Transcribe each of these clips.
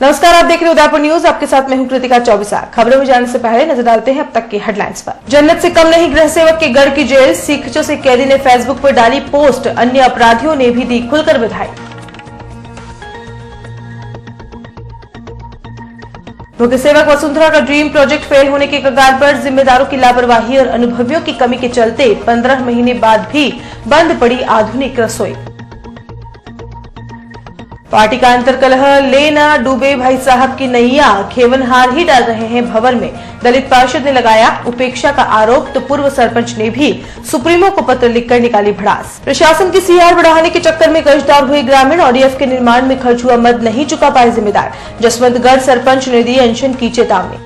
नमस्कार, आप देख रहे हैं उदयपुर न्यूज। आपके साथ मैं हूं कृतिका चौबीसा। खबरों में जाने से पहले नजर डालते हैं अब तक की हेडलाइंस पर। जन्नत से कम नहीं गृह सेवक के गढ़ की जेल, सीखचों से कैदी ने फेसबुक पर डाली पोस्ट, अन्य अपराधियों ने भी दी खुलकर बधाई। मुख्य सेवक वसुंधरा का ड्रीम प्रोजेक्ट फेल होने के कगार पर, जिम्मेदारों की लापरवाही और अनुभवियों की कमी के चलते 15 महीने बाद भी बंद पड़ी आधुनिक रसोई। पार्टी का अंतर्कलह, ले ना डूबे भाई साहब की नैया, खेवनहार ही डाल रहे हैं भंवर में, दलित पार्षद ने लगाया उपेक्षा का आरोप तो पूर्व सरपंच ने भी सुप्रीमो को पत्र लिखकर निकाली भड़ास। प्रशासन की सीआर बढ़ाने के चक्कर में कर्जदार हुए ग्रामीण, ओडीएफ के निर्माण में खर्च हुआ मद नहीं चुका पाए जिम्मेदार, जसवंतगढ़ सरपंच ने दी अनशन की चेतावनी।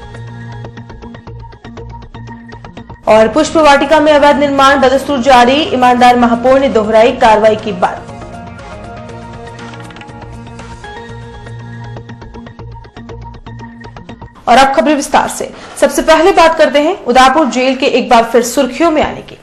और पुष्प वाटिका में अवैध निर्माण बदस्तूर जारी, ईमानदार महापौर ने दोहराई कार्रवाई की बात। और अब खबरें विस्तार से। सबसे पहले बात करते हैं उदयपुर जेल के एक बार फिर सुर्खियों में आने की।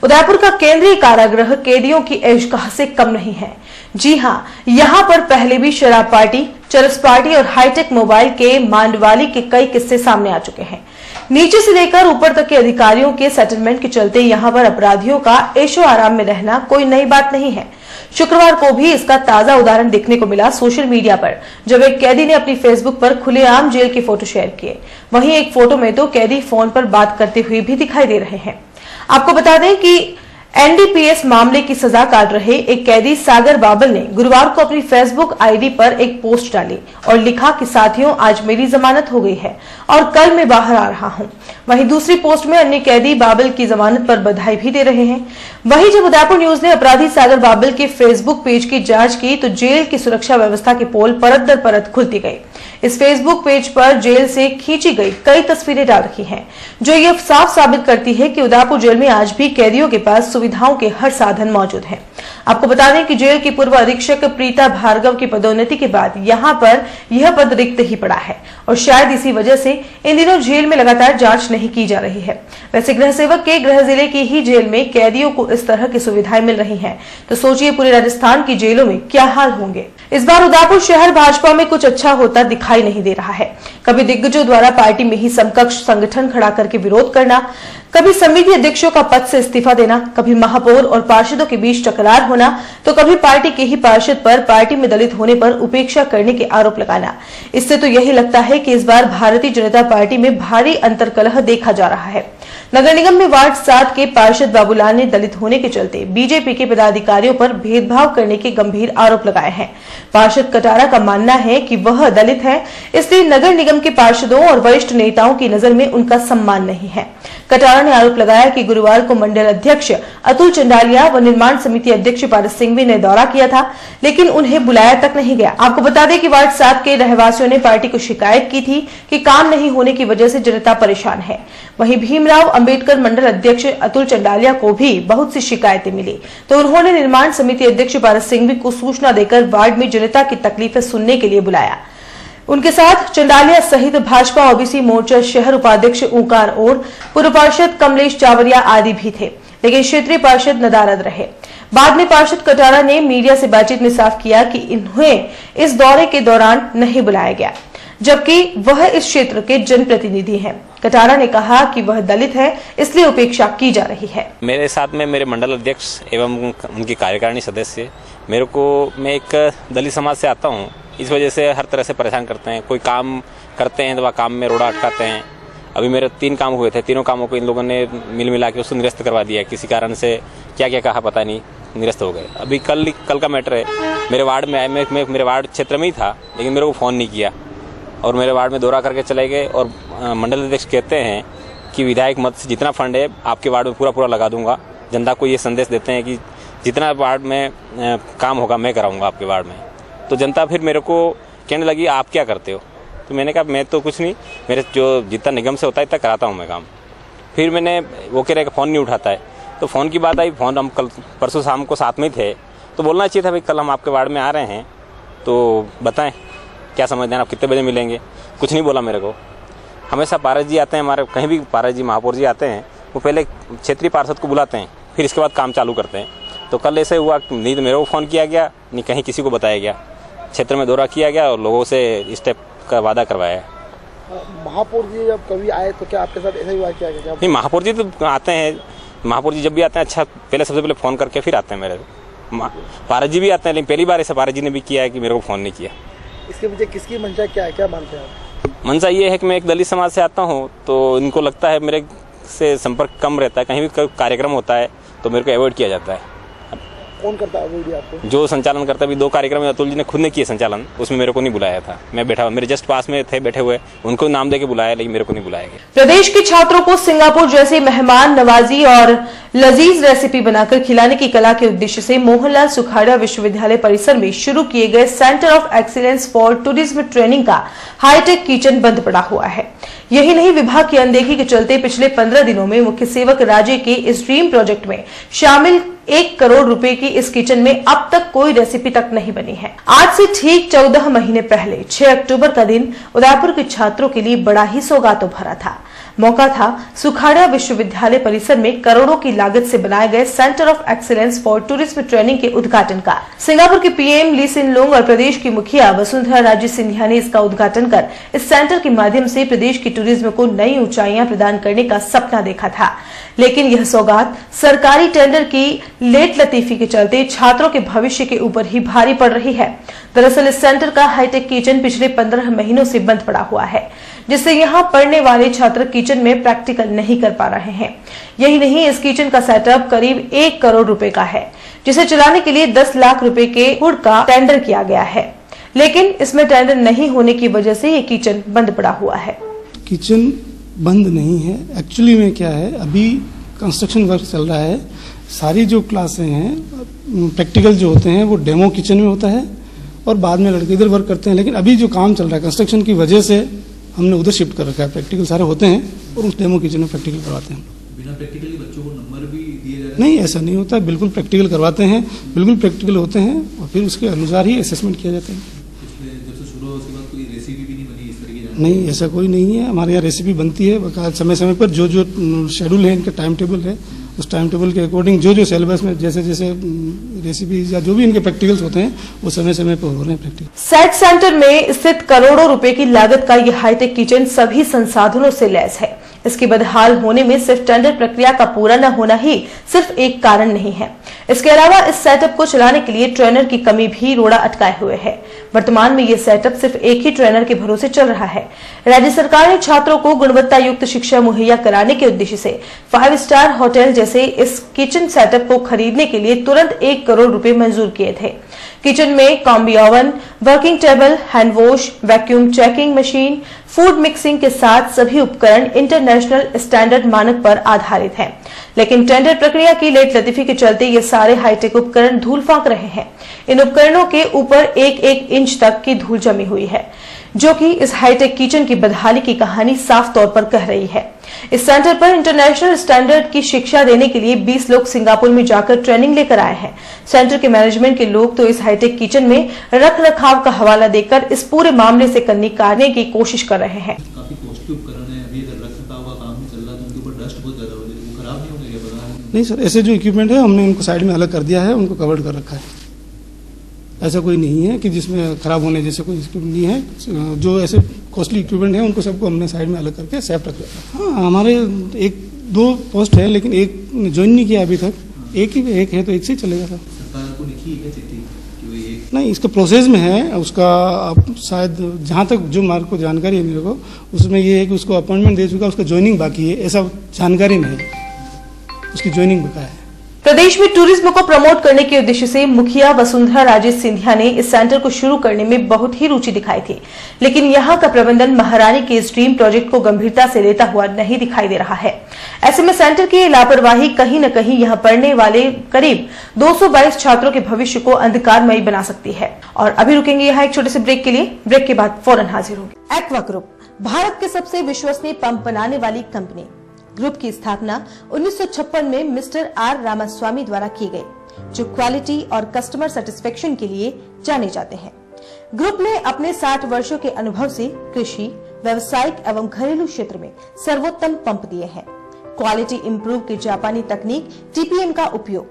उदयपुर का केंद्रीय कारागृह कैदियों की ऐशगाह से कम नहीं है। जी हां, यहां पर पहले भी शराब पार्टी, चरस पार्टी और हाईटेक मोबाइल के मांडवाली के कई किस्से सामने आ चुके हैं। नीचे से लेकर ऊपर तक के अधिकारियों के सेटलमेंट के चलते यहां पर अपराधियों का ऐशो आराम में रहना कोई नई बात नहीं है। शुक्रवार को भी इसका ताजा उदाहरण देखने को मिला सोशल मीडिया पर, जब एक कैदी ने अपनी फेसबुक पर खुलेआम जेल की फोटो शेयर किए। वहीं एक फोटो में तो कैदी फोन पर बात करते हुए भी दिखाई दे रहे हैं। आपको बता दें कि एनडीपीएस मामले की सजा काट रहे एक कैदी सागर बाबल ने गुरुवार को अपनी फेसबुक आईडी पर एक पोस्ट डाली और लिखा कि साथियों, आज मेरी जमानत हो गई है और कल मैं बाहर आ रहा हूं। वहीं दूसरी पोस्ट में अन्य कैदी बाबल की जमानत पर बधाई भी दे रहे हैं। वहीं जब उदयपुर न्यूज ने अपराधी सागर बाबल के फेसबुक पेज की जांच की तो जेल की सुरक्षा व्यवस्था की पोल परत दर परत खुलती गई। इस फेसबुक पेज पर जेल से खींची गई कई तस्वीरें डाल रखी हैं, जो ये साफ साबित करती है कि उदयपुर जेल में आज भी कैदियों के पास सुविधाओं के हर साधन मौजूद हैं। आपको बता दें कि जेल की पूर्व अधीक्षक प्रीता भार्गव की पदोन्नति के बाद यहां पर यह पद रिक्त ही पड़ा है और शायद इसी वजह से इन दिनों जेल में लगातार जांच नहीं की जा रही है। वैसे गृह सेवक के गृह जिले की ही जेल में कैदियों को इस तरह की सुविधाएं मिल रही हैं, तो सोचिए पूरे राजस्थान की जेलों में क्या हाल होंगे। इस बार उदयपुर शहर भाजपा में कुछ अच्छा होता दिखाई नहीं दे रहा है। कभी दिग्गजों द्वारा पार्टी में ही समकक्ष संगठन खड़ा करके विरोध करना, कभी समिति अध्यक्षों का पद से इस्तीफा देना, कभी महापौर और पार्षदों के बीच टकरार होना, तो कभी पार्टी के ही पार्षद पर पार्टी में दलित होने पर उपेक्षा करने के आरोप लगाना। इससे तो यही लगता है कि इस बार भारतीय जनता पार्टी में भारी अंतर्कलह देखा जा रहा है। नगर निगम में वार्ड 7 के पार्षद बाबूलाल ने दलित होने के चलते बीजेपी के पदाधिकारियों पर भेदभाव करने के गंभीर आरोप लगाए हैं। पार्षद कटारा का मानना है कि वह दलित है, इसलिए नगर निगम के पार्षदों और वरिष्ठ नेताओं की नजर में उनका सम्मान नहीं है। कटारा ने आरोप लगाया कि गुरुवार को मंडल अध्यक्ष अतुल चंडालिया व निर्माण समिति अध्यक्ष पारस सिंघवी ने दौरा किया था, लेकिन उन्हें बुलाया तक नहीं गया। आपको बता दें कि वार्ड 7 के रहवासियों ने पार्टी को शिकायत की थी कि काम नहीं होने की वजह से जनता परेशान है। वहीं भीमराव अंबेडकर मंडल अध्यक्ष अतुल चंडालिया को भी बहुत सी शिकायतें मिली, तो उन्होंने निर्माण समिति अध्यक्ष पारस सिंघवी को सूचना देकर वार्ड में जनता की तकलीफें सुनने के लिए बुलाया। उनके साथ चंडालिया सहित भाजपा ओबीसी मोर्चा शहर उपाध्यक्ष ओंकार और पूर्व पार्षद कमलेश चावरिया आदि भी थे, लेकिन क्षेत्रीय पार्षद नदारद रहे। बाद में पार्षद कटारा ने मीडिया से बातचीत में साफ किया कि इन्हें इस दौरे के दौरान नहीं बुलाया गया, जबकि वह इस क्षेत्र के जनप्रतिनिधि हैं। कटारा ने कहा कि वह दलित है, इसलिए उपेक्षा की जा रही है। मेरे साथ में मेरे मंडल अध्यक्ष एवं उनकी कार्यकारिणी सदस्य, मैं एक दलित समाज से आता हूँ, इस वजह से हर तरह से परेशान करते हैं। कोई काम करते हैं तो वह काम में रोड़ा अटकाते हैं। अभी मेरे 3 काम हुए थे, तीनों कामों को इन लोगों ने मिल मिला के उसको निरस्त करवा दिया। किसी कारण से क्या क्या कहा पता नहीं, निरस्त हो गए। अभी कल का मैटर है, मेरे वार्ड में आए, मैं मेरे वार्ड क्षेत्र में ही था, लेकिन मेरे को फ़ोन नहीं किया और मेरे वार्ड में दौरा करके चले गए। और मंडल अध्यक्ष कहते हैं कि विधायक मत से जितना फंड है आपके वार्ड में पूरा लगा दूंगा। जनता को ये संदेश देते हैं कि जितना वार्ड में काम होगा मैं कराऊंगा आपके वार्ड में। तो जनता फिर मेरे को कहने लगी आप क्या करते हो, तो मैंने कहा मैं तो कुछ नहीं, मेरे जो जितना निगम से होता है इतना कराता हूँ मैं काम। फिर मैंने वो कह रहे कि फ़ोन नहीं उठाता है, तो फ़ोन की बात आई। फ़ोन हम कल परसों शाम को साथ में थे, तो बोलना चाहिए था भाई कल हम आपके वार्ड में आ रहे हैं, तो बताएं क्या समझते हैं आप, कितने बजे मिलेंगे। कुछ नहीं बोला मेरे को। हमेशा पारस जी आते हैं हमारे, कहीं भी पारस जी महापौर जी आते हैं, वो पहले क्षेत्रीय पार्षद को बुलाते हैं, फिर इसके बाद काम चालू करते हैं। तो कल ऐसे हुआ, नहीं तो मेरे को फ़ोन किया गया, नहीं कहीं किसी को बताया गया। क्षेत्र में दौरा किया गया और लोगों से स्टेप का वादा करवाया। महापौर जी जब कभी आए तो क्या आपके साथ ऐसा ही हुआ क्या? नहीं, महापौर जी तो आते हैं, महापौर जी जब भी आते हैं अच्छा पहले सबसे पहले फोन करके फिर आते हैं मेरे। पारस जी भी आते हैं, लेकिन पहली बार ऐसा पारस जी ने भी किया है कि मेरे को फोन नहीं किया। इसके पीछे किसकी मंशा क्या है, क्या मानते हैं आप? मंशा ये है कि मैं एक दलित समाज से आता हूँ, तो इनको लगता है मेरे से संपर्क कम रहता है, कहीं भी कार्यक्रम होता है तो मेरे को अवॉइड किया जाता है। कौन करता है वीडियो आपको? जो संचालन करता है, अभी 2 कार्यक्रम अतुल जी ने खुद ने किए संचालन, उसमें मेरे को नहीं बुलाया था। मैं बैठा हुआ, मेरे जस्ट पास में थे बैठे हुए, उनको नाम देके बुलाया, लेकिन मेरे को नहीं बुलाया गया। प्रदेश के छात्रों को सिंगापुर जैसे मेहमान नवाजी और लजीज रेसिपी बनाकर खिलाने की कला के उद्देश्य से मोहनलाल सुखाड़िया विश्वविद्यालय परिसर में शुरू किए गए centre of excellence for tourism training का हाईटेक किचन बंद पड़ा हुआ है। यही नहीं, विभाग की अनदेखी के चलते पिछले 15 दिनों में मुख्य सेवक राज्य के इस ड्रीम प्रोजेक्ट में शामिल 1 करोड़ रुपए की इस किचन में अब तक कोई रेसिपी तक नहीं बनी है। आज से ठीक 14 महीने पहले 6 अक्टूबर का दिन उदयपुर के छात्रों के लिए बड़ा ही सौगातों भरा था। मौका था सुखाड़िया विश्वविद्यालय परिसर में करोड़ों की लागत से बनाए गए centre of excellence for tourism training के उद्घाटन का। सिंगापुर के पीएम ली सिन लूंग और प्रदेश की मुखिया वसुंधरा राजे सिंधिया ने इसका उद्घाटन कर इस सेंटर के माध्यम से प्रदेश की टूरिज्म को नई ऊंचाइयां प्रदान करने का सपना देखा था। लेकिन यह सौगात सरकारी टेंडर की लेट लतीफी के चलते छात्रों के भविष्य के ऊपर ही भारी पड़ रही है। दरअसल इस सेंटर का हाईटेक किचन पिछले 15 महीनों से बंद पड़ा हुआ है, जिससे यहाँ पढ़ने वाले छात्र किचन में प्रैक्टिकल नहीं कर पा रहे हैं। यही नहीं, इस किचन का सेटअप करीब 1 करोड़ रुपए का है, जिसे चलाने के लिए 10 लाख रुपए के हुड का टेंडर किया गया है, लेकिन इसमें टेंडर नहीं होने की वजह से ये किचन बंद पड़ा हुआ है। किचन बंद नहीं है, एक्चुअली में क्या है, अभी कंस्ट्रक्शन वर्क चल रहा है। सारी जो क्लासें हैं प्रैक्टिकल जो होते हैं वो डेमो किचन में होता है और बाद में लड़के इधर वर्क करते हैं। लेकिन अभी जो काम चल रहा है कंस्ट्रक्शन की वजह से हमने उधर शिफ्ट कर रखा है। प्रैक्टिकल सारे होते हैं और उस डेमो किचन में प्रैक्टिकल करवाते हैं। बिना प्रैक्टिकली बच्चों को नंबर भी दिए जा रहे हैं? नहीं, ऐसा नहीं होता, बिल्कुल प्रैक्टिकल करवाते हैं, बिल्कुल प्रैक्टिकल होते हैं और फिर उसके अनुसार ही असेसमेंट किया जाता है। पिछले जब से शुरू हुआ उसके बाद कोई रेसिपी भी नहीं बनी इस तरह की? नहीं, ऐसा कोई नहीं है। हमारे यहाँ रेसिपी बनती है समय समय पर। जो जो शेड्यूल है, इनका टाइम टेबल है, उस टाइम टेबल के अकॉर्डिंग जो जो सिलेबस में जैसे जैसे रेसिपीज या जो भी इनके प्रैक्टिकल्स होते हैं वो समय समय पर हो रहे हैं प्रैक्टिकल। सेट सेंटर में स्थित करोड़ों रुपए की लागत का यह हाईटेक किचन सभी संसाधनों से लैस है। इसके बदहाल होने में सिर्फ टेंडर प्रक्रिया का पूरा न होना ही सिर्फ एक कारण नहीं है। इसके अलावा इस सेटअप को चलाने के लिए ट्रेनर की कमी भी रोड़ा अटकाए हुए है। वर्तमान में यह सेटअप सिर्फ एक ही ट्रेनर के भरोसे चल रहा है। राज्य सरकार ने छात्रों को गुणवत्ता युक्त शिक्षा मुहैया कराने के उद्देश्य से 5 स्टार होटल जैसे इस किचन सेटअप को खरीदने के लिए तुरंत 1 करोड़ रुपए मंजूर किए थे। किचन में combi oven, working table, hand wash, vacuum checking machine, food mixing के साथ सभी उपकरण इंटरनेशनल स्टैंडर्ड मानक पर आधारित हैं। लेकिन टेंडर प्रक्रिया की लेट लतीफी के चलते ये सारे हाईटेक उपकरण धूल फांक रहे हैं। इन उपकरणों के ऊपर 1-1 इंच तक की धूल जमी हुई है, जो कि इस हाईटेक किचन की बदहाली की कहानी साफ तौर पर कह रही है। इस सेंटर पर इंटरनेशनल स्टैंडर्ड की शिक्षा देने के लिए 20 लोग सिंगापुर में जाकर ट्रेनिंग लेकर आए हैं। सेंटर के मैनेजमेंट के लोग तो इस हाईटेक किचन में रख रखाव का हवाला देकर इस पूरे मामले से कन्नी काटने की कोशिश कर रहे हैं। काफी कॉस्टली उपकरण है, अभी अगर रख रखाव का काम नहीं चल रहा तो उनके ऊपर डस्ट बहुत ज्यादा हो जाएगी, वो खराब नहीं होंगे? नहीं सर, ऐसे जो इक्विपमेंट है हमने उनको साइड में अलग कर दिया है, उनको कवर्ड कर रखा है। ऐसा कोई नहीं है कि जिसमें खराब होने जैसे कोई इक्विपमेंट नहीं है। जो ऐसे कॉस्टली इक्विपमेंट है उनको सबको हमने साइड में अलग करके सेफ रख दिया। हाँ, हमारे 1-2 पोस्ट है, लेकिन एक ज्वाइन नहीं किया अभी तक। एक है तो एक से ही चलेगा सर। सरकार को लिखी है चिट्ठी कि वो एक नहीं, इसका प्रोसेस में है उसका। आप शायद जहाँ तक जो मार्ग को जानकारी है मेरे को, उसमें ये है कि उसको अपॉइंटमेंट दे चुका, उसका ज्वाइनिंग बाकी है, ऐसा जानकारी नहीं है। उसकी ज्वाइनिंग बका है। प्रदेश में टूरिज्म को प्रमोट करने के उद्देश्य से मुखिया वसुंधरा राजे सिंधिया ने इस सेंटर को शुरू करने में बहुत ही रुचि दिखाई थी, लेकिन यहां का प्रबंधन महारानी के इस ड्रीम प्रोजेक्ट को गंभीरता से लेता हुआ नहीं दिखाई दे रहा है। ऐसे में सेंटर की लापरवाही कहीं न कहीं यहां पढ़ने वाले करीब 222 छात्रों के भविष्य को अंधकारमयी बना सकती है। और अभी रुकेंगे यहाँ एक छोटे से ब्रेक के लिए। ब्रेक के बाद फौरन हाजिर होंगे। एक्वा ग्रुप भारत के सबसे विश्वसनीय पंप बनाने वाली कंपनी। ग्रुप की स्थापना 1956 में मिस्टर आर रामास्वामी द्वारा की गई, जो क्वालिटी और कस्टमर सेटिस्फेक्शन के लिए जाने जाते हैं। ग्रुप ने अपने 60 वर्षों के अनुभव से कृषि, व्यावसायिक एवं घरेलू क्षेत्र में सर्वोत्तम पंप दिए हैं। क्वालिटी इंप्रूव की जापानी तकनीक TPM का उपयोग,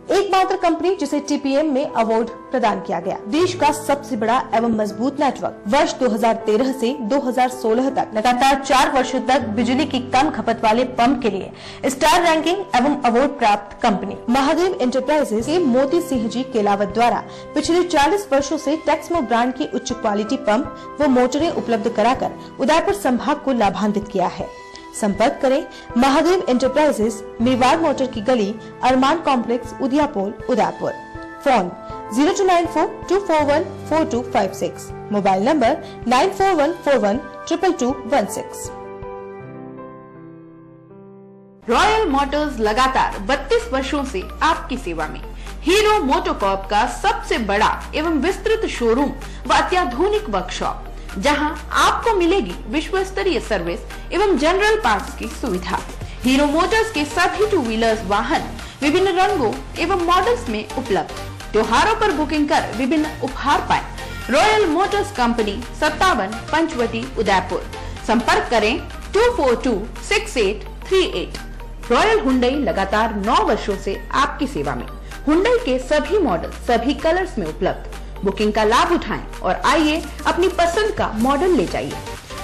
एकमात्र कंपनी जिसे टीपीएम में अवार्ड प्रदान किया गया। देश का सबसे बड़ा एवं मजबूत नेटवर्क। वर्ष 2013 से 2016 तक लगातार 4 वर्षों तक बिजली की कम खपत वाले पंप के लिए स्टार रैंकिंग एवं अवार्ड प्राप्त कंपनी महादेव एंटरप्राइजेस के मोती सिंह जी केलावत द्वारा पिछले 40 वर्षों से टेक्समो ब्रांड की उच्च क्वालिटी पंप व मोटरें उपलब्ध कराकर उदयपुर संभाग को लाभान्वित किया है। संपर्क करें महादेव एंटरप्राइजेस, मेवाड़ मोटर की गली, Arman complex, Udaipur, Udaipur. Phone 0294241426, mobile number 9414122216। Royal motors लगातार 32 वर्षों से आपकी सेवा में। हीरो मोटोकॉर्प का सबसे बड़ा एवं विस्तृत शोरूम व अत्याधुनिक वर्कशॉप, जहां आपको मिलेगी विश्व स्तरीय सर्विस एवं जनरल पार्ट्स की सुविधा। हीरो मोटर्स के सभी 2 व्हीलर्स वाहन विभिन्न रंगों एवं मॉडल्स में उपलब्ध। त्योहारों पर बुकिंग कर विभिन्न उपहार पाएं। Royal motors company 57 Panchavati, Udaipur. संपर्क करें 2426838। रॉयल हुंडई लगातार 9 वर्षों से आपकी सेवा में। हुंडई के सभी मॉडल सभी कलर्स में उपलब्ध। बुकिंग का लाभ उठाएं और आइए अपनी पसंद का मॉडल ले जाइए।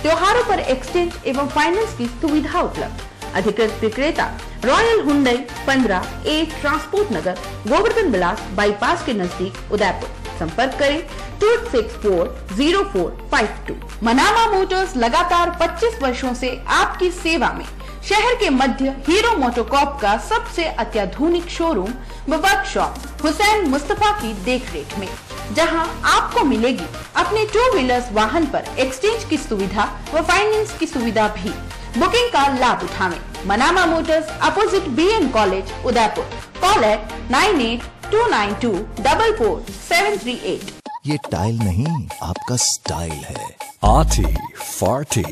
त्योहारों पर एक्सचेंज एवं फाइनेंस की सुविधा उपलब्ध। अधिकृत विक्रेता रॉयल हुंडई 15A ट्रांसपोर्ट नगर, गोवर्धन विलास बाईपास के नजदीक, उदयपुर। संपर्क करें 26404552। मनामा मोटर्स लगातार 25 वर्षों से आपकी सेवा में। शहर के मध्य हीरो मोटोकॉर्प का सबसे अत्याधुनिक शोरूम व वर्कशॉप हुसैन मुस्तफा की देखरेख में, जहां आपको मिलेगी अपने 2 व्हीलर्स वाहन पर एक्सचेंज की सुविधा व फाइनेंस की सुविधा भी। बुकिंग का लाभ उठाएं। Manama Motors opposite BN college, Udaipur. Call eight 9829244738। ये टाइल नहीं, आपका स्टाइल है। Arty forty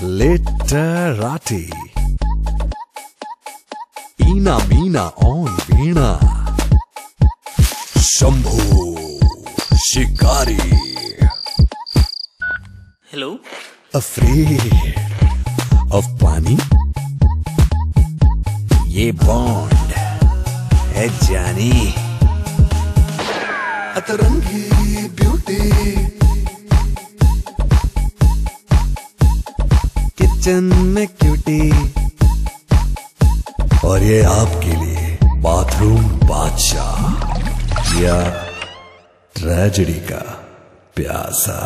लिटराटी Eena Meena on वीणा शंभू शिकारी। हेलो। अफ्रेड ऑफ पानी, ये बॉन्ड है जानी। अतरंगी ब्यूटी, किचन में क्यूटी, और ये आपके लिए बाथरूम बादशाह या ट्रेजेडी का प्यासा।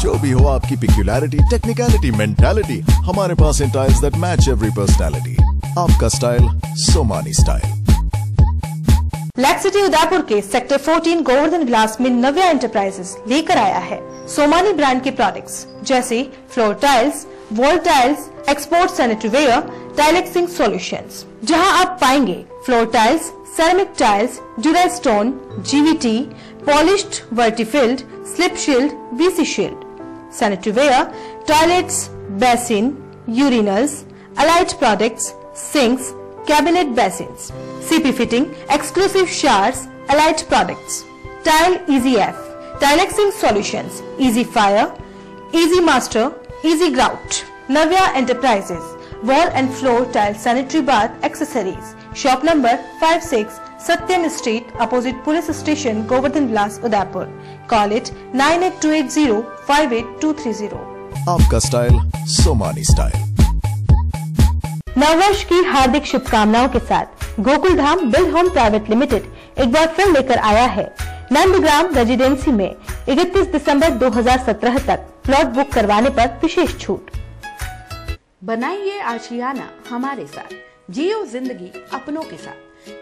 जो भी हो आपकी पिक्यूलैरिटी, टेक्निकलिटी, मेंटालिटी, हमारे पास इन tiles that match every personality. आपका style Somani style. Lake city Udaipur के सेक्टर 14 गोवर्धन विलास में नव्या एंटरप्राइजेस लेकर आया है सोमानी ब्रांड के प्रोडक्ट्स, जैसे floor tiles, wall tiles, export sanitary ware, tile fixing solutions, जहां आप पाएंगे floor tiles, ceramic tiles, dura stone, GVT, polished वर्टिफिल्ड, slip shield, VC shield, sanitary ware, toilets, basin, urinals, allied products, sinks, cabinet basins, CP fitting, exclusive showers, allied products, tile EasyF, tile fixing solutions, easy fire, easy master, easy grout. Navya enterprises, wall and floor tile sanitary bath accessories, shop number 56 Satyam street, opposite police station, Govardhan Vilas, Udaipur. Call it 9828058230। आपका style Somani style. नववर्ष की हार्दिक शुभकामनाओं के साथ Gokul Dham build home private limited एक बार फिर लेकर आया है नंदग्राम रेजिडेंसी में 31 दिसंबर 2017 तक प्लॉट बुक करवाने पर विशेष छूट। बनाइए आशियाना हमारे साथ, जियो जिंदगी अपनों के साथ।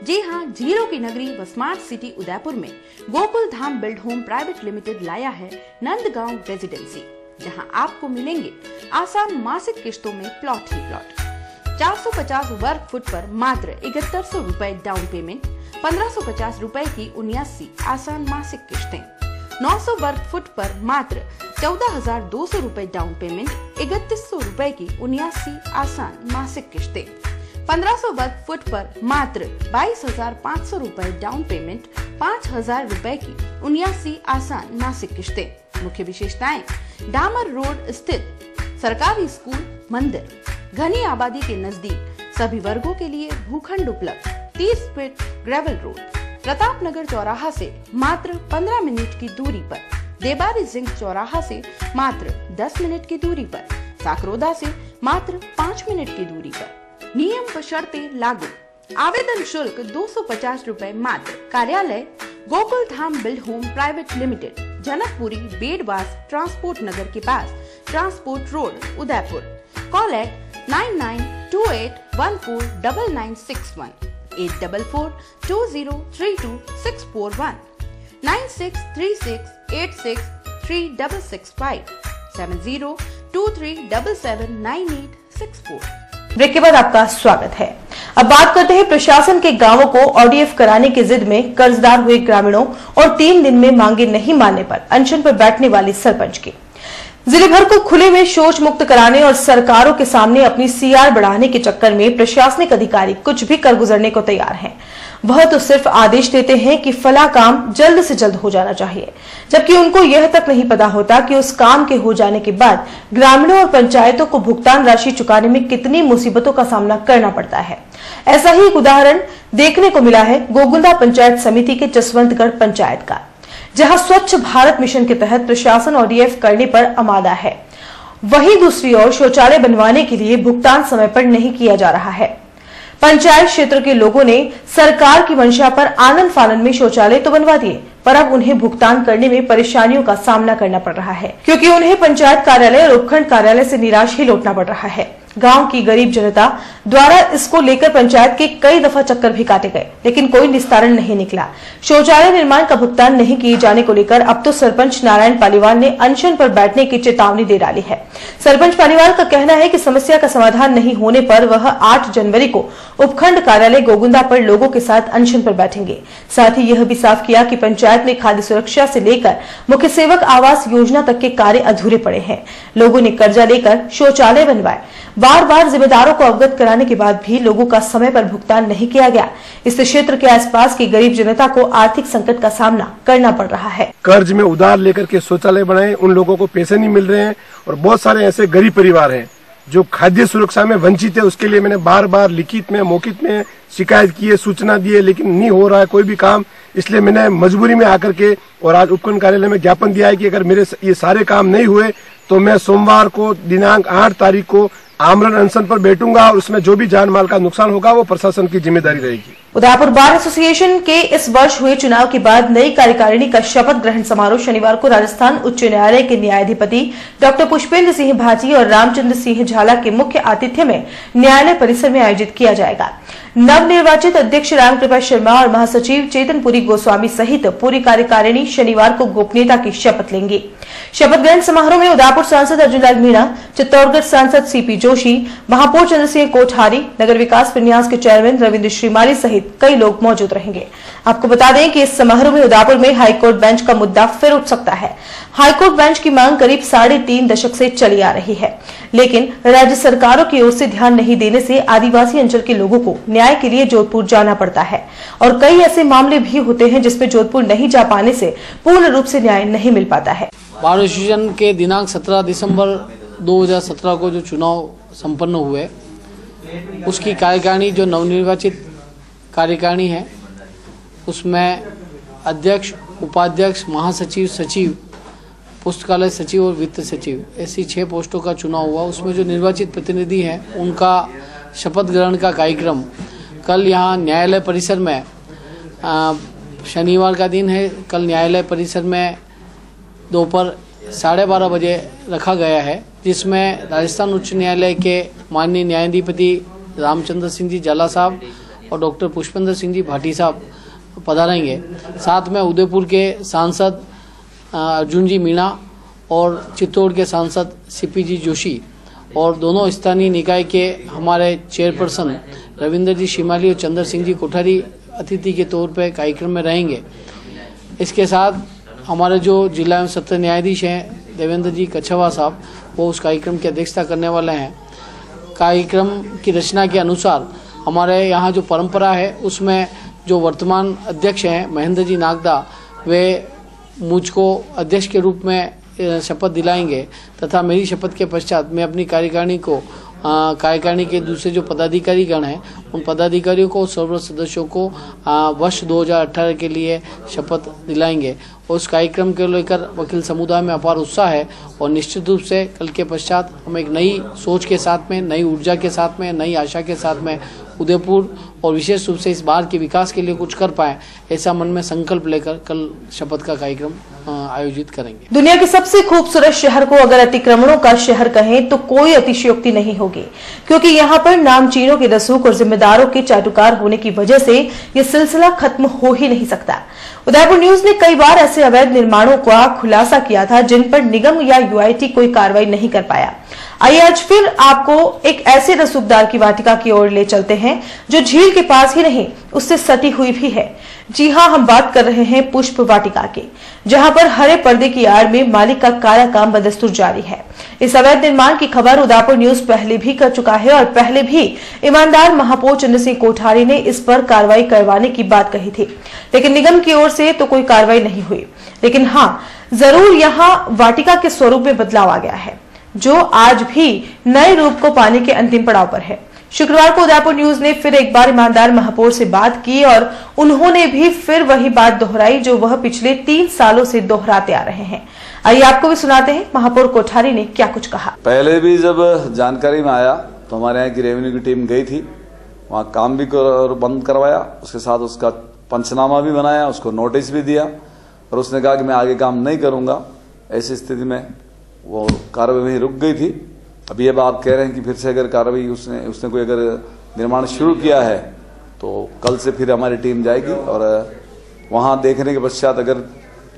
जी हाँ, जीरो की नगरी व स्मार्ट सिटी उदयपुर में Gokul Dham build home private limited लाया है नंदगांव रेजिडेंसी, जहां आपको मिलेंगे आसान मासिक किश्तों में प्लॉट ही प्लॉट। 450 वर्ग फुट पर मात्र 7100 रुपए डाउन पेमेंट, 1550 रुपए की 79 आसान मासिक किश्तें। 900 वर्ग फुट पर मात्र 14,200 रुपए डाउन पेमेंट, 3100 रुपए की 79 आसान मासिक किश्तें। 1500 वर्ग फुट पर मात्र 22,500 रुपए डाउन पेमेंट, 5,000 रुपए की 79 आसान मासिक किश्तें। मुख्य विशेषताएं: डामर रोड स्थित सरकारी स्कूल, मंदिर, घनी आबादी के नजदीक, सभी वर्गों के लिए भूखंड उपलब्ध। 30 फीट ग्रेवल रोड, प्रतापनगर चौराहा से मात्र 15 मिनट की दूरी पर, देबारी जिंक चौराहा से मात्र 10 मिनट की दूरी पर, साकरोदा से मात्र 5 मिनट की दूरी पर। नियम व शर्तें लागू। आवेदन शुल्क 250 रुपए मात्र। कार्यालय Gokul Dham build home private limited, Janakpuri Bedwas transport Nagar के पास, transport road, Udaipur. Call at 9928149961, 8442032641, 9636863665, 7023779864। Break के बाद आपका स्वागत है। अब बात करते हैं प्रशासन के गांवों को ODF कराने की जिद में कर्जदार हुए ग्रामीणों और 3 दिन में मांगे नहीं मानने पर अनशन पर बैठने वाले सरपंच की। जिले भर को खुले में शौच मुक्त कराने और सरकारों के सामने अपनी CR बढ़ाने के चक्कर में प्रशासनिक अधिकारी कुछ भी कर गुजरने को तैयार हैं। वह तो सिर्फ आदेश देते हैं कि फला काम जल्द से जल्द हो जाना चाहिए, जबकि उनको यह तक नहीं पता होता कि उस काम के हो जाने के बाद ग्रामीणों और पंचायतों को भुगतान राशि चुकाने में कितनी मुसीबतों का सामना करना पड़ता है। ऐसा ही एक उदाहरण देखने को मिला है गोकुलधा पंचायत समिति के जसवंतगढ़ पंचायत का, जहां स्वच्छ भारत मिशन के तहत प्रशासन ODF करने पर आमादा है। वहीं दूसरी ओर शौचालय बनवाने के लिए भुगतान समय पर नहीं किया जा रहा है। पंचायत क्षेत्र के लोगों ने सरकार की मंशा पर आनन फानन में शौचालय तो बनवा दिए, पर अब उन्हें भुगतान करने में परेशानियों का सामना करना पड़ रहा है, क्योंकि उन्हें पंचायत कार्यालय और उपखंड कार्यालय से निराश ही लौटना पड़ रहा है। गांव की गरीब जनता द्वारा इसको लेकर पंचायत के कई दफा चक्कर भी काटे गए, लेकिन कोई निस्तारण नहीं निकला। शौचालय निर्माण का भुगतान नहीं किए जाने को लेकर अब तो सरपंच नारायण पालीवाल ने अनशन पर बैठने की चेतावनी दे डाली है। सरपंच पालीवाल का कहना है कि समस्या का समाधान नहीं होने पर वह 8 जनवरी को उपखंड कार्यालय गोकुलधा पर लोगों के साथ अनशन पर बैठेंगे। साथ ही यह भी साफ किया कि पंचायत में खाद्य सुरक्षा से लेकर मुख्य सेवक आवास योजना तक के कार्य अधूरे पड़े हैं। लोगों ने कर्जा लेकर शौचालय बनवाए, बार बार जिम्मेदारों को अवगत कराने के बाद भी लोगों का समय पर भुगतान नहीं किया गया। इस क्षेत्र के आसपास की गरीब जनता को आर्थिक संकट का सामना करना पड़ रहा है। कर्ज में उधार लेकर के शौचालय बनाए, उन लोगों को पैसे नहीं मिल रहे हैं और बहुत सारे ऐसे गरीब परिवार हैं जो खाद्य सुरक्षा में वंचित है। उसके लिए मैंने बार बार लिखित में मौखिक में शिकायत की है, सूचना दी है, लेकिन नहीं हो रहा है कोई भी काम। इसलिए मैंने मजबूरी में आकर के और आज उपखंड कार्यालय में ज्ञापन दिया है कि अगर मेरे ये सारे काम नहीं हुए तो मैं सोमवार को दिनांक 8 तारीख को आमरण अनशन पर बैठूंगा और उसमें जो भी जान माल का नुकसान होगा वो प्रशासन की जिम्मेदारी रहेगी। उदयपुर बार एसोसिएशन के इस वर्ष हुए चुनाव के बाद नई कार्यकारिणी का शपथ ग्रहण समारोह शनिवार को राजस्थान उच्च न्यायालय के न्यायाधिपति डॉक्टर पुष्पेंद्र सिंह भाटी और रामचंद्र सिंह झाला के मुख्य आतिथ्य में न्यायालय परिसर में आयोजित किया जाएगा। नवनिर्वाचित अध्यक्ष रामकृपाल शर्मा और महासचिव चेतनपुरी गोस्वामी सहित पूरी कार्यकारिणी शनिवार को गोपनीयता की शपथ लेंगे। शपथ ग्रहण समारोह में उदयपुर सांसद अर्जुन लाल मीणा, चित्तौड़गढ़ सांसद CP जोशी, महापौर चंद्र सिंह कोठारी, नगर विकास प्रन्यास के चेयरमैन रविंद्र श्रीमाली सहित कई लोग मौजूद रहेंगे। आपको बता दें कि इस समारोह में उदयपुर में हाईकोर्ट बेंच का मुद्दा फिर उठ सकता है। हाईकोर्ट बेंच की मांग करीब 3.5 दशक से चली आ रही है, लेकिन राज्य सरकारों की ओर से ध्यान नहीं देने से आदिवासी अंचल के लोगों को न्याय के लिए जोधपुर जाना पड़ता है और कई ऐसे मामले भी होते हैं जिसमें जोधपुर नहीं जा पाने से पूर्ण रूप से न्याय नहीं मिल पाता है। बार एसोसिएशन के दिनांक 17 दिसंबर 2017 को जो चुनाव संपन्न हुए उसकी कार्यकारिणी जो नवनिर्वाचित कार्यकारिणी है उसमें अध्यक्ष, उपाध्यक्ष, महासचिव, सचिव, पुस्तकालय सचिव और वित्त सचिव ऐसी 6 पोस्टों का चुनाव हुआ। उसमें जो निर्वाचित प्रतिनिधि हैं उनका शपथ ग्रहण का कार्यक्रम कल यहाँ न्यायालय परिसर में, शनिवार का दिन है, कल न्यायालय परिसर में दोपहर 12:30 बजे रखा गया है, जिसमें राजस्थान उच्च न्यायालय के माननीय न्यायाधिपति रामचंद्र सिंह जी झाला साहब और डॉक्टर पुष्पेंद्र सिंह जी भाटी साहब पधारेंगे। साथ में उदयपुर के सांसद अर्जुन जी मीणा और चित्तौड़ के सांसद CP जी जोशी और दोनों स्थानीय निकाय के हमारे चेयरपर्सन रविंद्र जी श्रीमाली और चंद्र सिंह जी कोठारी अतिथि के तौर पर कार्यक्रम में रहेंगे। इसके साथ हमारे जो जिला एवं सत्र न्यायाधीश हैं देवेंद्र जी कछवा साहब, वो उस कार्यक्रम की अध्यक्षता करने वाले हैं। कार्यक्रम की रचना के अनुसार हमारे यहाँ जो परंपरा है उसमें जो वर्तमान अध्यक्ष हैं महेंद्र जी नागदा, वे मुझको अध्यक्ष के रूप में शपथ दिलाएंगे तथा मेरी शपथ के पश्चात मैं अपनी कार्यकारिणी को कार्यकारिणी के दूसरे जो पदाधिकारी गण हैं उन पदाधिकारियों को सर्व सदस्यों को वर्ष 2018 के लिए शपथ दिलाएंगे। उस कार्यक्रम को लेकर वकील समुदाय में अपार उत्साह है और निश्चित रूप से कल के पश्चात हम एक नई सोच के साथ में, नई ऊर्जा के साथ में, नई आशा के साथ में उदयपुर और विशेष रूप से इस बार के विकास के लिए कुछ कर पाए, ऐसा मन में संकल्प लेकर कल शपथ का कार्यक्रम आयोजित करेंगे। दुनिया के सबसे खूबसूरत शहर को अगर अतिक्रमणों का शहर कहें तो कोई अतिशयोक्ति नहीं होगी, क्योंकि यहाँ पर नामचीनों के रसूख और जिम्मेदारों के चाटुकार होने की वजह से ये सिलसिला खत्म हो ही नहीं सकता। उदयपुर न्यूज ने कई बार ऐसे अवैध निर्माणों का खुलासा किया था जिन पर निगम या यूआईटी कोई कार्रवाई नहीं कर पाया। आइए आज फिर आपको एक ऐसे रसूखदार की वाटिका की ओर ले चलते हैं जो झील के पास ही नहीं उससे सटी हुई भी है। जी हां, हम बात कर रहे हैं पुष्प वाटिका की, जहां पर हरे पर्दे की आड़ में मालिक का काला काम बदस्तूर जारी है। इस अवैध निर्माण की खबर उदयपुर न्यूज पहले भी कर चुका है और पहले भी ईमानदार महापौर चंद्र सिंह कोठारी ने इस पर कार्रवाई करवाने की बात कही थी, लेकिन निगम की ओर से तो कोई कार्रवाई नहीं हुई। लेकिन हाँ, जरूर यहाँ वाटिका के स्वरूप में बदलाव आ गया है, जो आज भी नए रूप को पाने के अंतिम पड़ाव पर है। शुक्रवार को उदयपुर न्यूज ने फिर एक बार ईमानदार महापौर से बात की और उन्होंने भी फिर वही बात दोहराई जो वह पिछले 3 सालों से दोहराते आ रहे हैं। आइए आपको भी सुनाते हैं महापौर कोठारी ने क्या कुछ कहा। पहले भी जब जानकारी में आया तो हमारे यहाँ की रेवेन्यू की टीम गई थी, वहाँ काम भी बंद करवाया, उसके साथ उसका पंचनामा भी बनाया, उसको नोटिस भी दिया और उसने कहा कि मैं आगे काम नहीं करूंगा। ऐसी स्थिति में वो कार्रवाई वहीं रुक गई थी। अभी अब आप कह रहे हैं कि फिर से अगर कार्रवाई उसने कोई अगर निर्माण शुरू किया है तो कल से फिर हमारी टीम जाएगी और वहां देखने के पश्चात अगर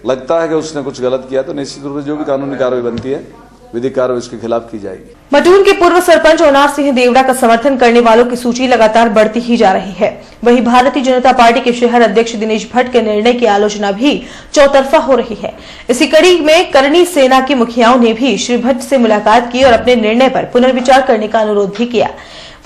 लगता है कि उसने कुछ गलत किया तो निश्चित रूप से जो भी कानूनी कार्रवाई बनती है, विधिक कार्रवाई उसके खिलाफ की जाएगी। मटून के पूर्व सरपंच ओनार सिंह देवड़ा का समर्थन करने वालों की सूची लगातार बढ़ती ही जा रही है। वहीं भारतीय जनता पार्टी के शहर अध्यक्ष दिनेश भट्ट के निर्णय की आलोचना भी चौतरफा हो रही है। इसी कड़ी में करणी सेना के मुखियाओं ने भी श्री भट्ट से मुलाकात की और अपने निर्णय पर पुनर्विचार करने का अनुरोध भी किया।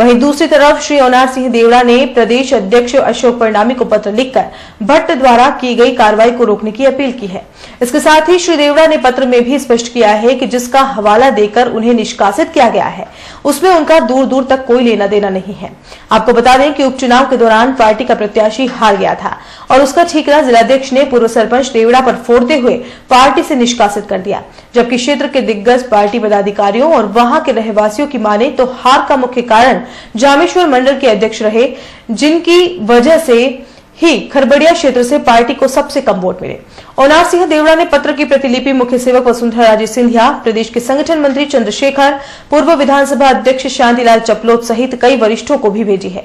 वहीं दूसरी तरफ श्री ओनार सिंह देवड़ा ने प्रदेश अध्यक्ष अशोक परनामी को पत्र लिखकर भट्ट द्वारा की गई कार्रवाई को रोकने की अपील की है। इसके साथ ही श्री देवड़ा ने पत्र में भी स्पष्ट किया है कि जिसका हवाला देकर उन्हें निष्कासित किया गया है उसमें उनका दूर दूर तक कोई लेना देना नहीं है। आपको बता दें कि उपचुनाव के दौरान पार्टी का प्रत्याशी हार गया था और उसका ठीकरा जिलाध्यक्ष ने पूर्व सरपंच देवड़ा पर फोड़ते हुए पार्टी से निष्कासित कर दिया, जबकि क्षेत्र के दिग्गज पार्टी पदाधिकारियों और वहां के रहवासियों की माने तो हार का मुख्य कारण जामेश्वर मंडल के अध्यक्ष रहे, जिनकी वजह से ही खरबड़िया क्षेत्र से पार्टी को सबसे कम वोट मिले। ओनार सिंह देवड़ा ने पत्र की प्रतिलिपि मुख्य सेवक वसुंधरा राजे सिंधिया, प्रदेश के संगठन मंत्री चंद्रशेखर, पूर्व विधानसभा अध्यक्ष शांतिलाल चपलोत सहित कई वरिष्ठों को भी भेजी है।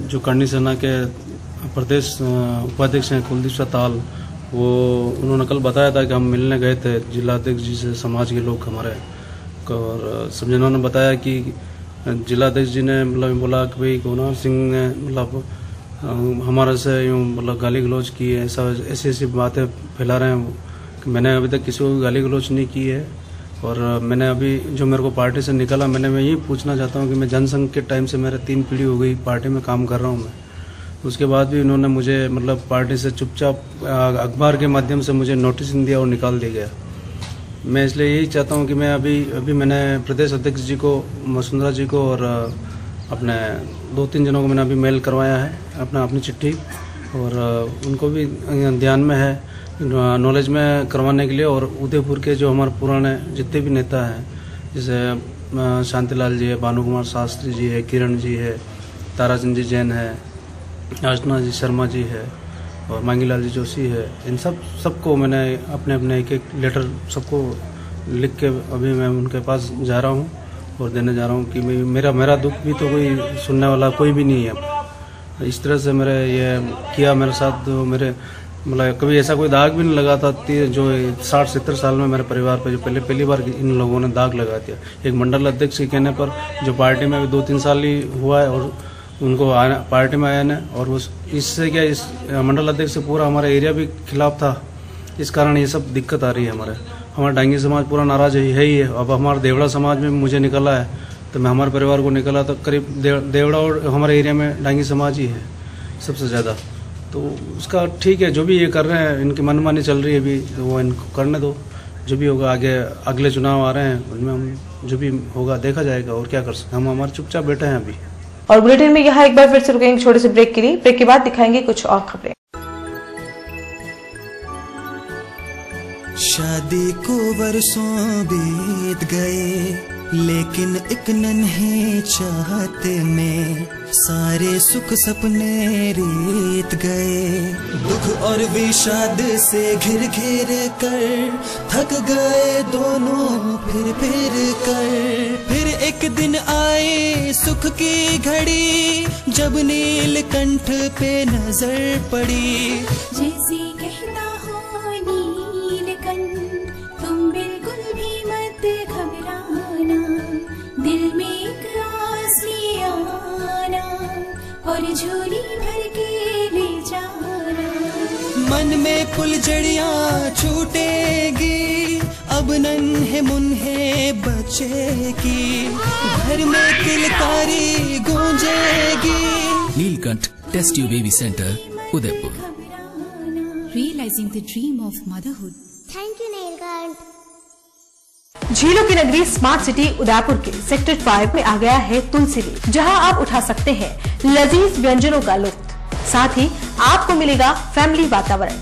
जो करणी सेना के प्रदेश उपाध्यक्ष हैं कुलदीप सताल, वो उन्होंने कल बताया था कि हम मिलने गए थे जिलाध्यक्ष जी से, समाज के लोग हमारे, और सब जनों ने बताया कि जिलाध्यक्ष जी ने मतलब बोला कि भाई ओनार सिंह ने मतलब हमारे से यूँ मतलब गाली गलौज की है, ऐसी बातें फैला रहे हैं कि मैंने अभी तक किसी को गाली गलौज नहीं की है। और मैंने अभी जो मेरे को पार्टी से निकला, मैं यही पूछना चाहता हूँ कि मैं जनसंघ के टाइम से मेरे 3 पीढ़ी हो गई पार्टी में काम कर रहा हूँ मैं, उसके बाद भी उन्होंने मुझे मतलब पार्टी से चुपचाप अखबार के माध्यम से मुझे नोटिस दिया और निकाल दिया गया। मैं इसलिए यही चाहता हूँ कि मैं अभी मैंने प्रदेश अध्यक्ष जी को, वसुंधरा जी को और अपने 2-3 जनों को मैंने अभी मेल करवाया है अपनी चिट्ठी, और उनको भी ध्यान में है नॉलेज में करवाने के लिए। और उदयपुर के जो हमारे पुराने जितने भी नेता हैं, जैसे शांतिलाल जी है, भानु कुमार शास्त्री जी है, किरण जी है, ताराचंद जी जैन है, अर्चना जी शर्मा जी है और मांगीलाल जी जोशी है, इन सबको मैंने अपने एक लेटर सबको लिख के अभी मैं उनके पास जा रहा हूँ और देने जा रहा हूँ कि मेरा दुख भी तो कोई सुनने वाला कोई भी नहीं है। इस तरह से मेरे ये किया मेरे साथ, तो मेरे मतलब कभी ऐसा कोई दाग भी नहीं लगा था जो 60-70 साल में मेरे परिवार पे जो पहली बार इन लोगों ने दाग लगा दिया। एक मंडल अध्यक्ष के कहने पर जो पार्टी में 2-3 साल ही हुआ है और उनको पार्टी में आया ना, और उस इससे क्या इस मंडल अध्यक्ष से पूरा हमारा एरिया भी खिलाफ था, इस कारण ये सब दिक्कत आ रही है। हमारा डांगी समाज पूरा नाराज है ही है। अब हमारा देवड़ा समाज में मुझे निकला है तो मैं हमारे परिवार को निकला तो करीब देवड़ा और हमारे एरिया में डांगी समाज ही है सबसे ज़्यादा। तो उसका ठीक है, जो भी ये कर रहे हैं इनकी मनमानी चल रही है अभी, तो वो इनको करने दो, जो भी होगा आगे अगले चुनाव आ रहे हैं उनमें हम जो भी होगा देखा जाएगा और क्या कर सकते हम हमारे चुपचाप बैठे हैं अभी। और बुलेटिन में यहाँ एक बार फिर से रुकेंगे छोटे से ब्रेक के लिए। ब्रेक के बाद दिखाएंगे कुछ और खबरें। शादी को वर्षों बीत गए लेकिन एक नन्हे चाहते में सारे सुख सपने बीत गए। दुख और विषाद से घिर घिर कर थक गए दोनों फिर कर। फिर एक दिन आए सुख की घड़ी जब नीलकंठ पे नजर पड़ी। जैसे कहता हो नीलकंठ तुम बिल्कुल भी मत घबराना, दिल में एक आस ले आना और झोली भर के ले जाना। मन में फुलझड़ियाँ छूटेगी अब नन्हे मुन्हे बचेगी, घर में किलकारी गूंजेगी। Neelkanth test tube baby centre Udaipur. Realizing the dream of motherhood. Thank you Neelkanth. झीलों की नगरी स्मार्ट सिटी उदयपुर के सेक्टर 5 में आ गया है तुलसी लीफ, जहां आप उठा सकते हैं लजीज व्यंजनों का लुत्फ। साथ ही आपको मिलेगा फैमिली वातावरण,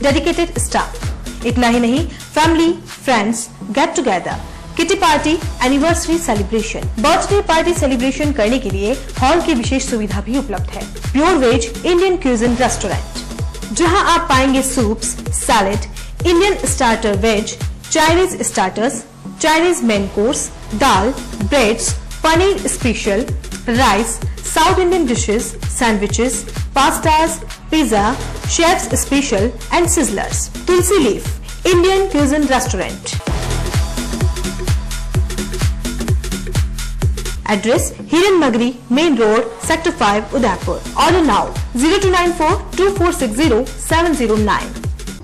डेडिकेटेड स्टाफ। इतना ही नहीं, family, friends, get together, kitty party, anniversary celebration, birthday party celebration करने के लिए हॉल की विशेष सुविधा भी उपलब्ध है। Pure veg Indian cuisine restaurant, जहां आप पाएंगे soups, salad, Indian starter veg, Chinese starters, Chinese main course, dal, breads, paneer special, rice, south Indian dishes, sandwiches, pastas, pizza, chefs special and sizzlers. Tulsi leaf Indian cuisine restaurant. Address Hiran Nagari main road sector 5 Udaipur. Order now 02942460-709।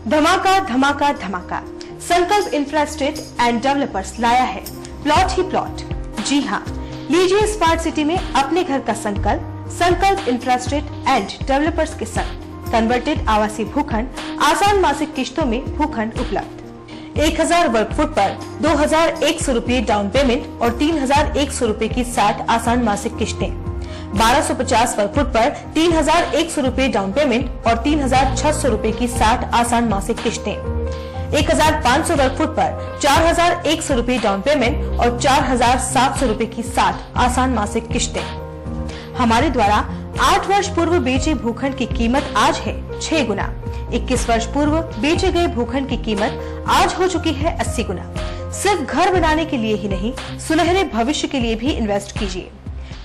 धमाका धमाका धमाका, संकल्प infrastructure and developers लाया है plot ही plot. जी हाँ, लीजिए smart city में अपने घर का संकल्प। संकल्प इंफ्रास्ट्रक्चर एंड डेवलपर्स के संग कन्वर्टेड आवासीय भूखंड, आसान मासिक किश्तों में भूखंड उपलब्ध। 1000 वर्ग फुट पर 2100 रूपए डाउन पेमेंट और 3100 रूपए की 60 आसान मासिक किश्तें। 1250 वर्ग फुट पर 3100 रूपए डाउन पेमेंट और 3600 रूपए की 60 आसान मासिक किश्तें। 1500 वर्ग फुट पर 4100 रूपए डाउन पेमेंट और 4700 रूपए की 60 आसान मासिक किश्तें। हमारे द्वारा 8 वर्ष पूर्व बेचे भूखंड की कीमत आज है 6 गुना। 21 वर्ष पूर्व बेचे गए भूखंड की कीमत आज हो चुकी है 80 गुना। सिर्फ घर बनाने के लिए ही नहीं, सुनहरे भविष्य के लिए भी इन्वेस्ट कीजिए।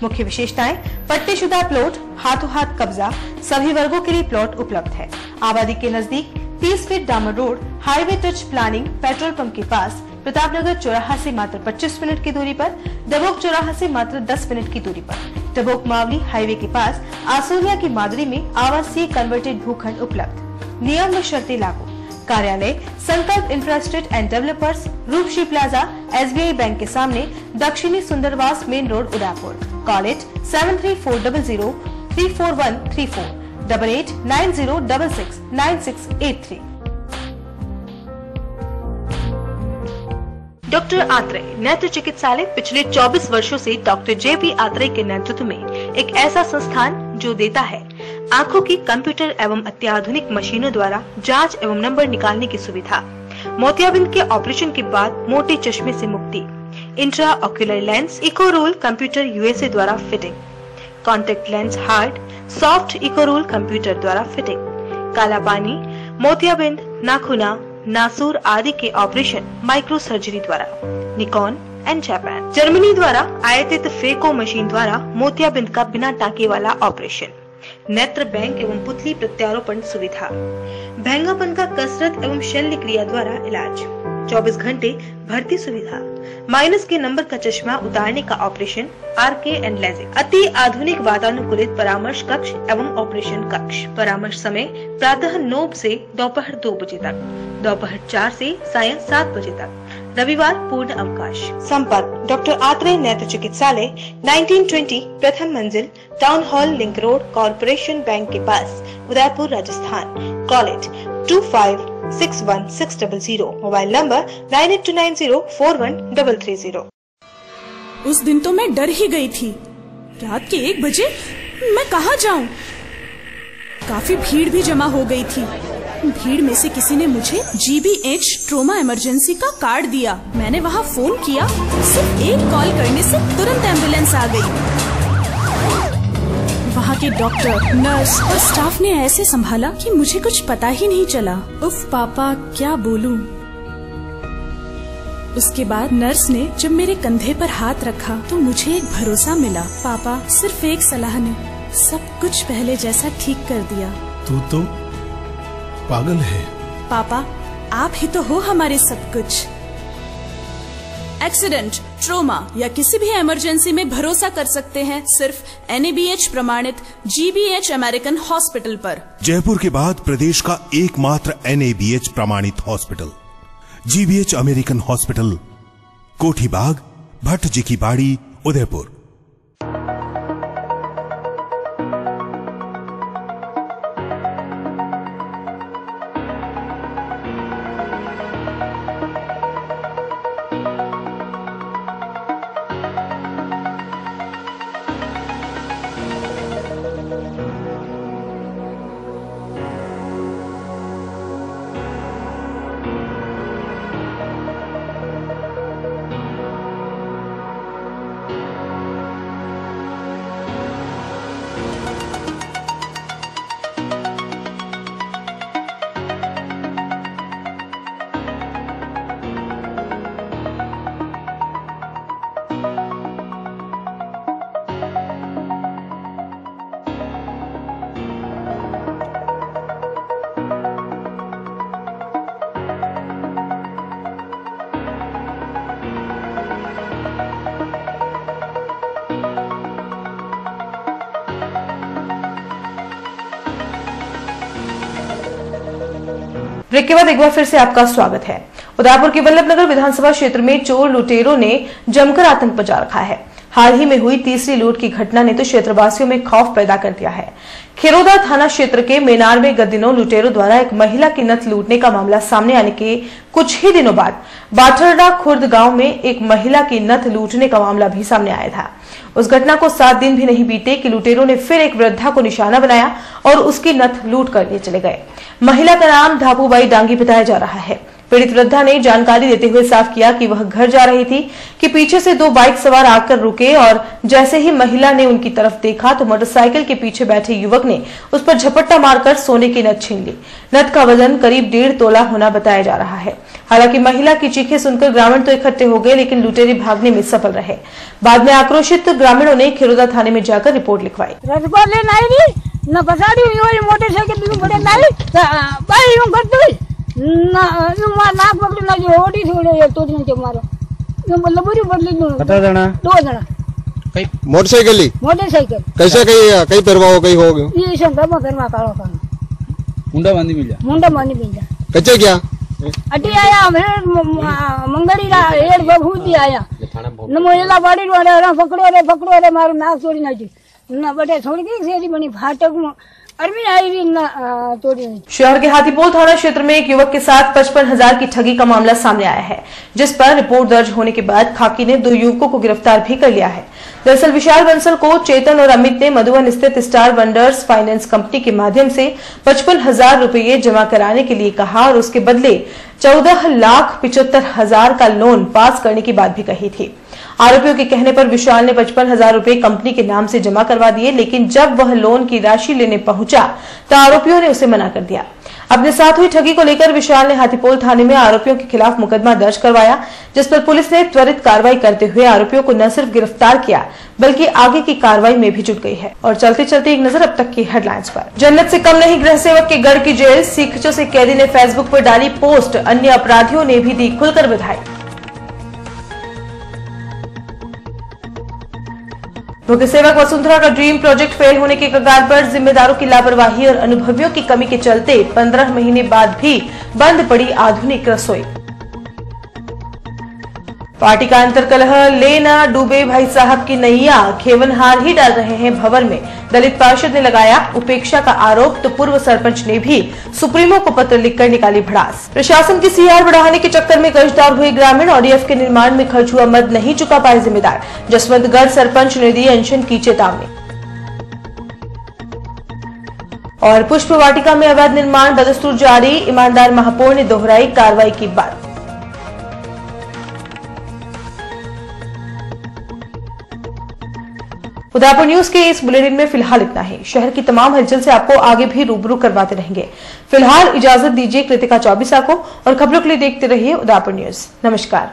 मुख्य विशेषताएं: पट्टेशुदा प्लॉट, हाथों हाथ कब्जा, सभी वर्गों के लिए प्लॉट उपलब्ध है। आबादी के नजदीक 30 फीट डामर road, highway touch planning, petrol pump के पास, प्रतापनगर चौराहा से मात्र 25 मिनट की दूरी पर, डबोक चौराहा से मात्र 10 मिनट की दूरी पर, डबोक मावली हाईवे के पास, आसोलिया की मादरी में आवासीय कन्वर्टेड भूखंड उपलब्ध। नियम व शर्तें लागू। कार्यालय Sankalp infrastructure and developers, Roopshree plaza, SBI bank के सामने, दक्षिणी Sundarwas main road Udaipur. Call it 7340034134 8890669683। Doctor Atreya नेत्र चिकित्सालय पिछले 24 वर्षों से डॉक्टर JP आत्रेय के नेतृत्व में एक ऐसा संस्थान जो देता है आंखों की कंप्यूटर एवं अत्याधुनिक मशीनों द्वारा जांच एवं नंबर निकालने की सुविधा, मोतियाबिंद के ऑपरेशन के बाद मोटे चश्मे से मुक्ति, intra ocular lens eco roll computer USA द्वारा फिटिंग, contact lens hard soft eco roll computer द्वारा फिटिंग, काला पानी, मोतियाबिंद, नाखूना, नासूर आदि के ऑपरेशन माइक्रो सर्जरी द्वारा, निकॉन एंड जापान, जर्मनी द्वारा आयातित फेको मशीन द्वारा मोतियाबिंद का बिना टाके वाला ऑपरेशन, नेत्र बैंक एवं पुतली प्रत्यारोपण सुविधा, भैंगापन का कसरत एवं शल्य क्रिया द्वारा इलाज, 24 घंटे भर्ती सुविधा, माइनस के नंबर का चश्मा उतारने का ऑपरेशन, RK एंड लेजिक, अति आधुनिक वातानुकूलित परामर्श कक्ष एवं ऑपरेशन कक्ष। परामर्श समय प्रातः 9 से दोपहर 2 बजे तक, दोपहर 4 से सायं 7 बजे तक, रविवार पूर्ण अवकाश। संपर्क डॉक्टर आत्रेय नेत्र चिकित्सालय 1920 प्रथम मंजिल, town hall link road, corporation bank के पास, Udaipur Rajasthan. Call it 61600, mobile number 9829041330। उस दिन तो मैं डर ही गई थी। रात के 1 बजे मैं कहाँ जाऊं? काफी भीड़ भी जमा हो गई थी। भीड़ में से किसी ने मुझे GBH ट्रोमा इमरजेंसी का कार्ड दिया। मैंने वहाँ फोन किया, सिर्फ एक कॉल करने से तुरंत एम्बुलेंस आ गई। वहाँ के डॉक्टर, नर्स और स्टाफ ने ऐसे संभाला कि मुझे कुछ पता ही नहीं चला। उफ पापा, क्या बोलूं। उसके बाद नर्स ने जब मेरे कंधे पर हाथ रखा तो मुझे एक भरोसा मिला। पापा, सिर्फ एक सलाह ने सब कुछ पहले जैसा ठीक कर दिया। तू तो पागल है। पापा, आप ही तो हो हमारे सब कुछ। एक्सीडेंट, ट्रोमा या किसी भी इमरजेंसी में भरोसा कर सकते हैं सिर्फ NABH प्रमाणित GBH अमेरिकन हॉस्पिटल पर। जयपुर के बाद प्रदेश का एकमात्र NABH प्रमाणित हॉस्पिटल GBH अमेरिकन हॉस्पिटल, कोठी बाग, भट्ट जी की बाड़ी, उदयपुर। ब्रेक के बाद एक बार फिर से आपका स्वागत है। उदयपुर के वल्लभनगर विधानसभा क्षेत्र में चोर लुटेरों ने जमकर आतंक मचा रखा है। हाल ही में हुई तीसरी लूट की घटना ने तो क्षेत्रवासियों में खौफ पैदा कर दिया है। खिरोदा थाना क्षेत्र के मेनार में गत दिनों लुटेरों द्वारा एक महिला की नथ लूटने का मामला सामने आने के कुछ ही दिनों बाद बाठरडा खुर्द गांव में एक महिला की नथ लूटने का मामला भी सामने आया था। उस घटना को 7 दिन भी नहीं बीते कि लुटेरों ने फिर एक वृद्धा को निशाना बनाया और उसकी नथ लूट कर लिए चले गए। महिला का नाम धापूबाई डांगी बताया जा रहा है। पीड़ित वृद्धा ने जानकारी देते हुए साफ किया कि वह घर जा रही थी कि पीछे से 2 बाइक सवार आकर रुके और जैसे ही महिला ने उनकी तरफ देखा तो मोटरसाइकिल के पीछे बैठे युवक ने उस पर झपट्टा मारकर सोने की नथ छीन ली। नथ का वजन करीब 1.5 तोला होना बताया जा रहा है। हालांकि महिला की चीखें सुनकर ग्रामीण तो इकट्ठे हो गए, लेकिन लुटेरे भागने में सफल रहे। बाद में आक्रोशित ग्रामीणों ने खिरोदा थाने में जाकर रिपोर्ट लिखवाई। मोटरसाइकिल कैसे कई परवाह कई हो गयो मुंडा बांधी मिल जा कच्चे क्या अटी आया मंगड़ी एड बभूती आया नमोला बाड़ी वाला पकड़ो रे मारो नाक तोड़ी नाची ना बटे छोड़ के सेरी बनी फाटक में शहर के हाथीपोल थाना क्षेत्र में एक युवक के साथ 55,000 की ठगी का मामला सामने आया है, जिस पर रिपोर्ट दर्ज होने के बाद खाकी ने 2 युवकों को गिरफ्तार भी कर लिया है। दरअसल विशाल बंसल को चेतन और अमित ने मधुबन स्थित स्टार वंडर्स फाइनेंस कंपनी के माध्यम से 55,000 रुपये जमा कराने के लिए कहा और उसके बदले 14,75,000 का लोन पास करने की बात भी कही थी। आरोपियों के कहने पर विशाल ने 55,000 रुपए कंपनी के नाम से जमा करवा दिए, लेकिन जब वह लोन की राशि लेने पहुंचा तो आरोपियों ने उसे मना कर दिया। अपने साथ हुई ठगी को लेकर विशाल ने हाथीपोल थाने में आरोपियों के खिलाफ मुकदमा दर्ज करवाया, जिस पर पुलिस ने त्वरित कार्रवाई करते हुए आरोपियों को न सिर्फ गिरफ्तार किया बल्कि आगे की कार्रवाई में भी जुट गई है। और चलते चलते एक नजर अब तक की हेडलाइंस पर। जन्नत से कम नहीं गृह सेवक के गढ़ की जेल, सीखचों से कैदी ने फेसबुक पर डाली पोस्ट, अन्य अपराधियों ने भी दी खुलकर बधाई। मुख्य सेवक वसुंधरा का ड्रीम प्रोजेक्ट फेल होने के कगार पर, जिम्मेदारों की लापरवाही और अनुभवियों की कमी के चलते 15 महीने बाद भी बंद पड़ी आधुनिक रसोई। पार्टी का अंतरकलह ले ना डूबे भाई साहब की नैया, खेवनहार ही डाल रहे हैं भंवर में, दलित पार्षद ने लगाया उपेक्षा का आरोप तो पूर्व सरपंच ने भी सुप्रीमो को पत्र लिखकर निकाली भड़ास। प्रशासन की सीआर बढ़ाने के चक्कर में कर्जदार हुए ग्रामीण, ODF के निर्माण में खर्च हुआ मद नहीं चुका पाए जिम्मेदार, जसवंतगढ़ सरपंच ने दी अनशन की चेतावनी। और पुष्प वाटिका में अवैध निर्माण बदस्तूर जारी, ईमानदार महापौर ने दोहराई कार्रवाई की बात। उदयपुर न्यूज के इस बुलेटिन में फिलहाल इतना ही। शहर की तमाम हलचल से आपको आगे भी रूबरू करवाते रहेंगे। फिलहाल इजाजत दीजिए कृतिका चौबीसा को और खबरों के लिए देखते रहिए उदयपुर न्यूज। नमस्कार।